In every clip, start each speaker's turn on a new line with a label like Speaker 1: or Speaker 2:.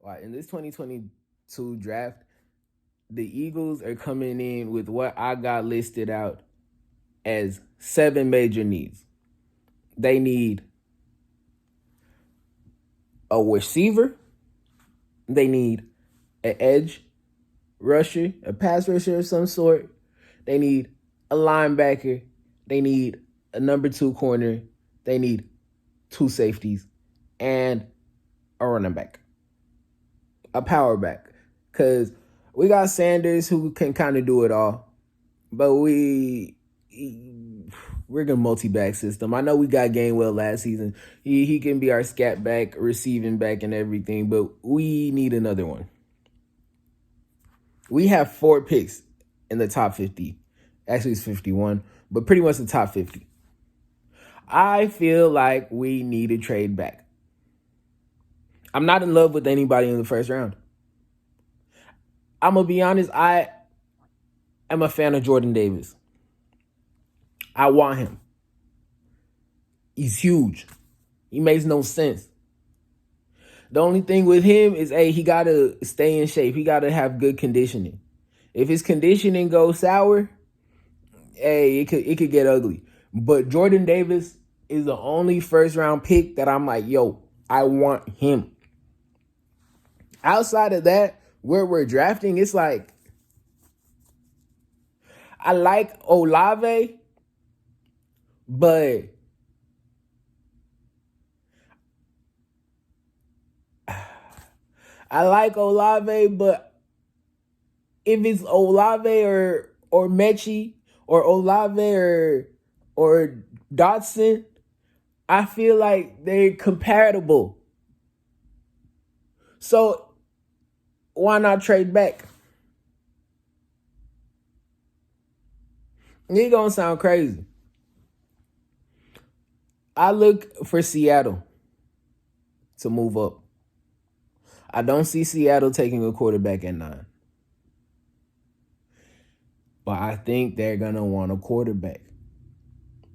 Speaker 1: Like in this 2022 draft, the Eagles are coming in with what I got listed out as 7 major needs. They need a receiver, they need an edge rusher, a pass rusher of some sort, they need a linebacker, they need a number 2 corner, they need 2 safeties, and a running back, a power back. Because we got Sanders who can kind of do it all, but we're gonna multi-back system. I know we got Gainwell last season. He can be our scat back, receiving back, and everything, but we need another one. We have 4 picks in the top 50. Actually, it's 51, but pretty much the top 50. I feel like we need to trade back. I'm not in love with anybody in the first round. I'm gonna be honest. I am a fan of Jordan Davis. I want him. He's huge. He makes no sense. The only thing with him is, he gotta stay in shape. He gotta have good conditioning. If his conditioning goes sour, it could get ugly. But Jordan Davis is the only first round pick that I'm like, yo, I want him. Outside of that, where we're drafting, it's like I like Olave, but if it's Olave or Mechie or Olave or Dotson, I feel like they're compatible. So why not trade back? It's gonna sound crazy. I look for Seattle to move up. I don't see Seattle taking a quarterback at 9. But I think they're going to want a quarterback.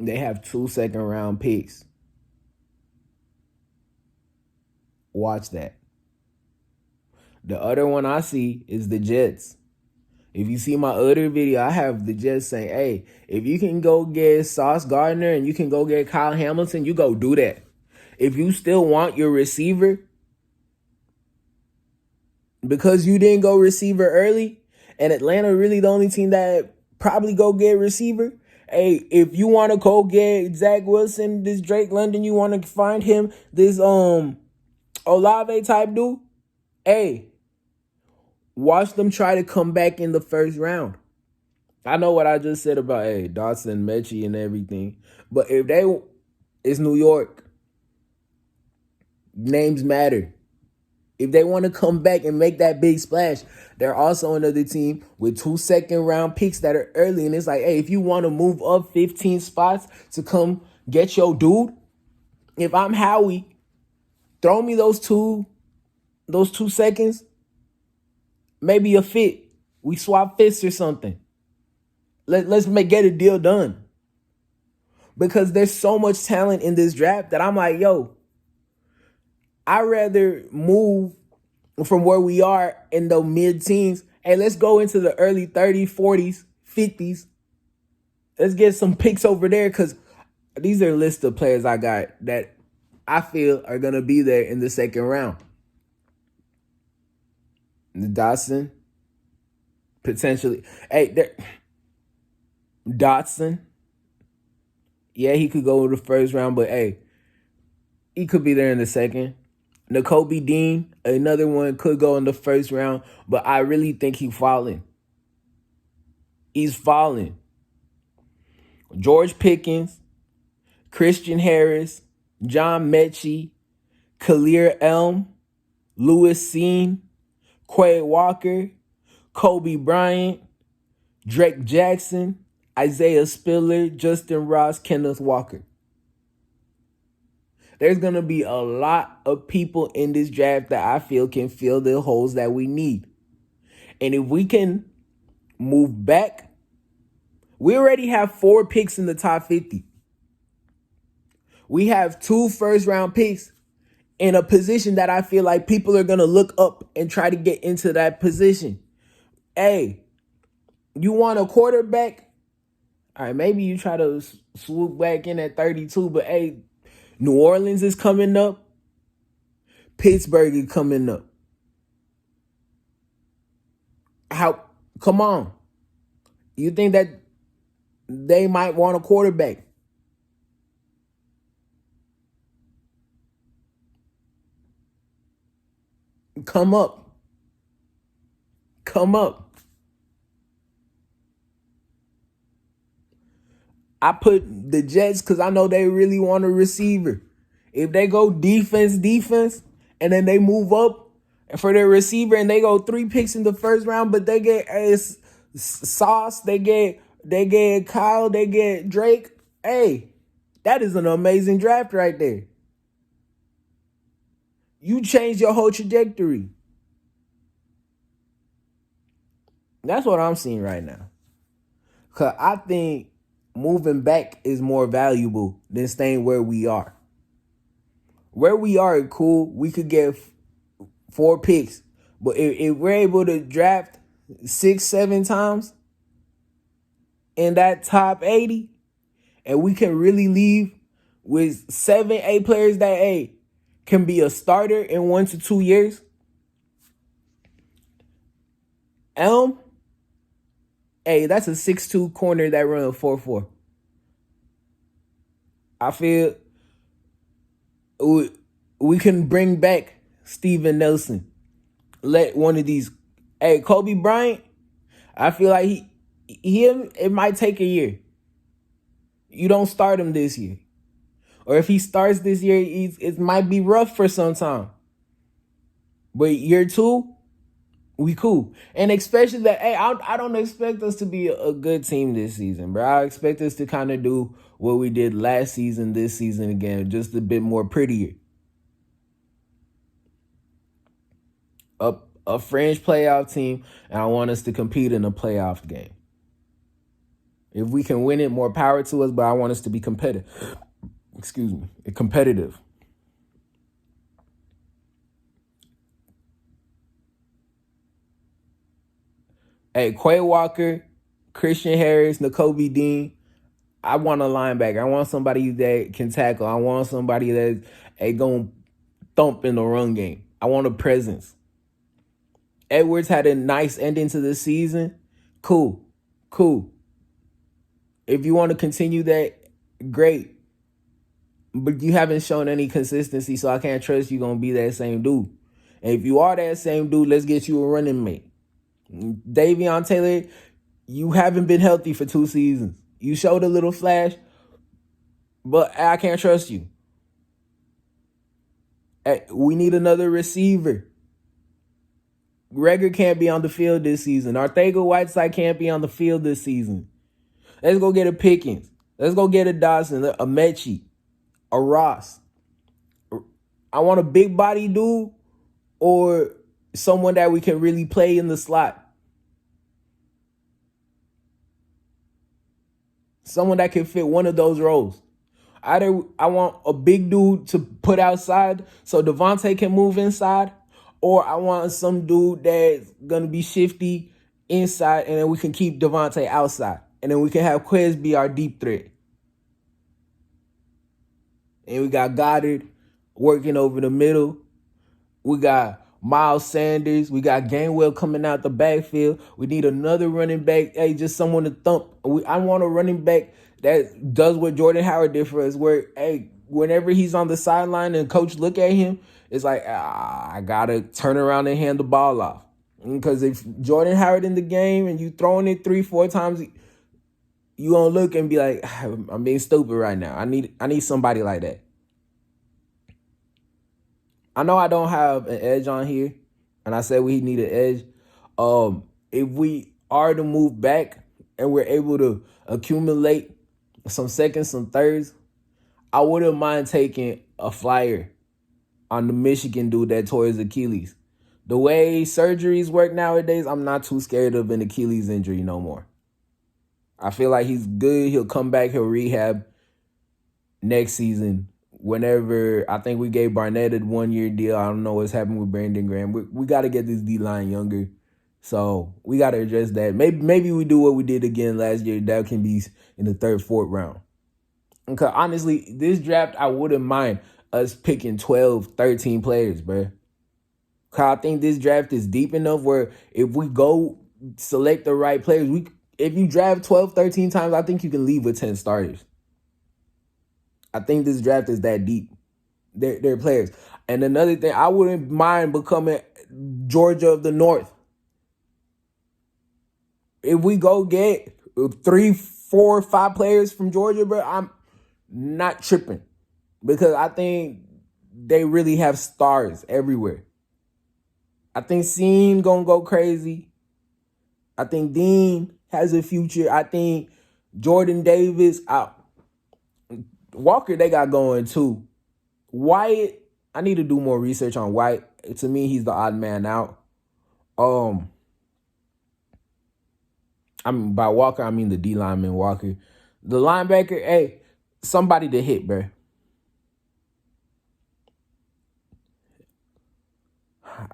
Speaker 1: They have 2 second-round picks. Watch that. The other one I see is the Jets. If you see my other video, I have the Jets saying, hey, if you can go get Sauce Gardner and you can go get Kyle Hamilton, you go do that. If you still want your receiver, because you didn't go receiver early, and Atlanta really the only team that probably go get receiver, hey, if you want to go get Zach Wilson, this Drake London, you want to find him, this Olave type dude, hey, watch them try to come back in the first round. I know what I just said about, Dotson, Mechie, and everything, but if it's New York, names matter. If they want to come back and make that big splash, they're also another team with 2 second-round picks that are early. And it's like, hey, if you want to move up 15 spots to come get your dude, if I'm Howie, throw me those two seconds, maybe a fit. We swap fists or something. Let's get a deal done. Because there's so much talent in this draft that I'm like, yo, I'd rather move from where we are in the mid-teens. Hey, let's go into the early 30s, 40s, 50s. Let's get some picks over there, because these are a list of players I got that I feel are going to be there in the second round. The Dotson, potentially. Dotson, yeah, he could go in the first round, but he could be there in the second. Nakobe Dean, another one, could go in the first round, but I really think he's falling. He's falling. George Pickens, Christian Harris, John Mechie, Khalil Elm, Lewis Cine, Quay Walker, Kobe Bryant, Drake Jackson, Isaiah Spiller, Justin Ross, Kenneth Walker. There's going to be a lot of people in this draft that I feel can fill the holes that we need. And if we can move back, we already have 4 picks in the top 50. We have 2 first-round picks in a position that I feel like people are going to look up and try to get into that position. Hey, you want a quarterback? All right, maybe you try to swoop back in at 32, but hey, New Orleans is coming up. Pittsburgh is coming up. Come on. You think that they might want a quarterback? Come up. Come up. I put the Jets because I know they really want a receiver. If they go defense, and then they move up for their receiver and they go 3 picks in the first round, but they get Sauce, they get Kyle, they get Drake. Hey, that is an amazing draft right there. You change your whole trajectory. That's what I'm seeing right now. Because I think moving back is more valuable than staying where we are. Where we are, cool. We could get 4 picks. But if we're able to draft 6, 7 times in that top 80, and we can really leave with 7, 8 players that can be a starter in 1 to 2 years. That's a 6'2" corner that run a 4-4. I feel we can bring back Steven Nelson. Let one of these, Kobe Bryant, I feel like it might take a year. You don't start him this year. Or if he starts this year, it might be rough for some time. But year 2, we cool. And especially that, I don't expect us to be a good team this season, bro. I expect us to kind of do what we did last season, this season again, just a bit more prettier. A fringe playoff team, and I want us to compete in a playoff game. If we can win it, more power to us, but I want us to be competitive. Competitive. Quay Walker, Christian Harris, Nakobe Dean. I want a linebacker. I want somebody that can tackle. I want somebody that's going to thump in the run game. I want a presence. Edwards had a nice ending to the season. Cool. If you want to continue that, great. But you haven't shown any consistency, so I can't trust you going to be that same dude. And if you are that same dude, let's get you a running mate. Davion Taylor, you haven't been healthy for 2 seasons. You showed a little flash, but I can't trust you. We need another receiver. Reagor can't be on the field this season. Arcega-Whiteside can't be on the field this season. Let's go get a Pickens. Let's go get a Dawson, a Mechie, a Ross. I want a big body dude or someone that we can really play in the slot. Someone that can fit one of those roles. Either I want a big dude to put outside so Devontae can move inside, or I want some dude that's going to be shifty inside, and then we can keep Devontae outside. And then we can have Quez be our deep threat. And we got Goddard working over the middle. We got Miles Sanders. We got Gainwell coming out the backfield. We need another running back. Just someone to thump. I want a running back that does what Jordan Howard did for us, where, whenever he's on the sideline and coach look at him, it's like, I got to turn around and hand the ball off. Because if Jordan Howard in the game and you throwing it 3-4 times, you going to look and be like, I'm being stupid right now. I need somebody like that. I know I don't have an edge on here, and I said we need an edge. If we are to move back and we're able to accumulate some seconds, some thirds, I wouldn't mind taking a flyer on the Michigan dude that tore his Achilles. The way surgeries work nowadays, I'm not too scared of an Achilles injury no more. I feel like he's good. He'll come back. He'll rehab next season. whenever I think we gave Barnett a 1-year deal. I don't know what's happened with Brandon Graham. We got to get this D-line younger. So we got to address that. Maybe we do what we did again last year. That can be in the 3rd, 4th round. Because honestly, this draft, I wouldn't mind us picking 12, 13 players, bro. Because I think this draft is deep enough where if we go select the right players, if you draft 12, 13 times, I think you can leave with 10 starters. I think this draft is that deep. They're players. And another thing, I wouldn't mind becoming Georgia of the North. If we go get 3, 4, 5 players from Georgia, bro, I'm not tripping. Because I think they really have stars everywhere. I think Seam gonna go crazy. I think Dean has a future. I think Jordan Davis, Walker, they got going too. Wyatt, I need to do more research on Wyatt. To me, he's the odd man out. By Walker, I mean the D lineman Walker. The linebacker, hey, somebody to hit, bro.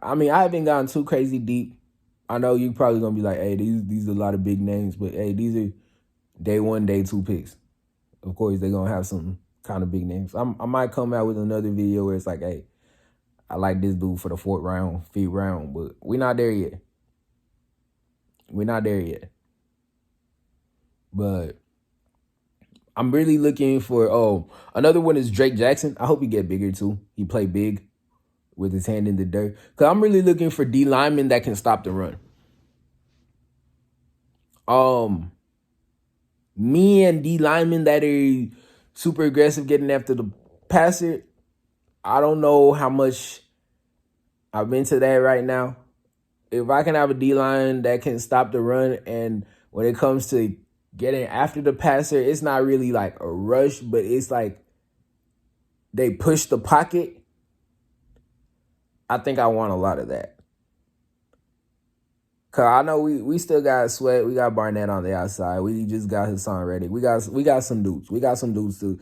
Speaker 1: I mean, I haven't gotten too crazy deep. I know you probably gonna be like, hey, these are a lot of big names, but hey, these are day 1, day 2 picks. Of course, they're gonna have some kind of big names. I might come out with another video where it's like, hey, I like this dude for the 4th round, 5th round, but we're not there yet. We're not there yet. But I'm really looking for, another one is Drake Jackson. I hope he get bigger too. He play big with his hand in the dirt. Because I'm really looking for D linemen that can stop the run. Me and D linemen that are super aggressive getting after the passer, I don't know how much I'm into that right now. If I can have a D-line that can stop the run, and when it comes to getting after the passer, it's not really like a rush, but it's like they push the pocket. I think I want a lot of that. Cause I know we still got Sweat, we got Barnett on the outside. We just got Hassan Reddick. We got some dudes. We got some dudes to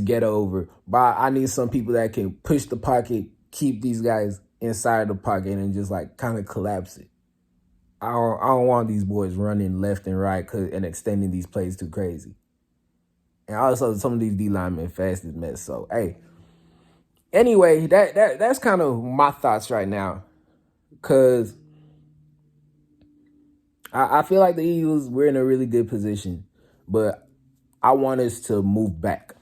Speaker 1: get over. But I need some people that can push the pocket, keep these guys inside the pocket, and just like kind of collapse it. I don't want these boys running left and right and extending these plays too crazy. And also some of these D linemen fast as mess. So hey. Anyway, that's kind of my thoughts right now. Cause I feel like the Eagles, we're in a really good position, but I want us to move back.